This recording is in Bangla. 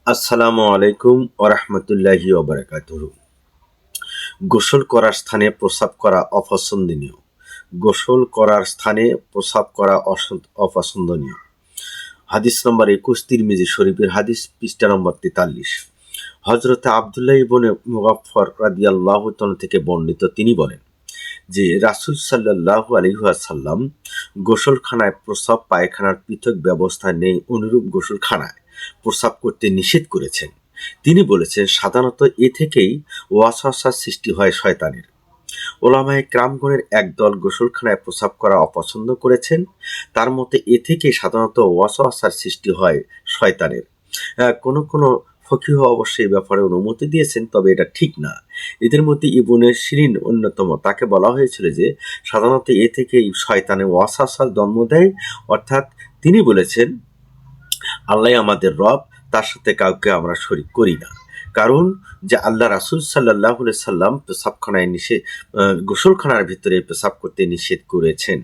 আসসালামু আলাইকুম ওরহমতুল্লাহি ওবরাকাতুহু। গোসল করার স্থানে প্রস্রাব করা অপছন্দনীয়। গোসল করার স্থানে প্রস্রাব করা অপছন্দনীয়। হাদিস নম্বর 21, তিরমিজি শরীফের হাদিস, পৃষ্ঠা নম্বর 43। হযরতে আব্দুল্লাহ ইবনে মুগাফফর রাদিয়াল্লাহু তাআলা থেকে বর্ণিত, তিনি বলেন যে রাসূল সাল্লাল্লাহু আলাইহি ওয়াসাল্লাম গোসলখানায় প্রস্রাব পায়খানার পৃথক ব্যবস্থা নেই অনুরূপ গোসলখানায় প্রস্রাব করতে নিষেধ করেছেন। তিনি বলেছেন, সাধারণত এ থেকেই ওয়াসওয়াসার সৃষ্টি হয় শয়তানের। ওলামায়ে কেরামগণের একদল গোসলখানায় প্রস্রাব করা অপছন্দ করেছেন। তার মতে এ থেকে সাধারণত ওয়াসওয়াসার সৃষ্টি হয় শয়তানের। কোনো কোনো ফকিহ অবশ্য এই ব্যাপারে অনুমতি দিয়েছেন, তবে এটা ঠিক না। এদের মধ্যে ইবনে সিরিন অন্যতম। তাকে বলা হয়েছিল যে সাধারণত এ থেকেই শয়তানের ওয়াসওয়াসার জন্ম দেয়। অর্থাৎ তিনি বলেছেন, আল্লাহ আমাদের রব, তার সাথে কাউকে আমরা শরীক করি না। কারণ যে আল্লাহ রাসূল সাল্লাল্লাহু আলাইহি সাল্লাম পেশাবখানায় গোসলখানার ভিতরে পেশাব করতে নিষেধ করেছেন।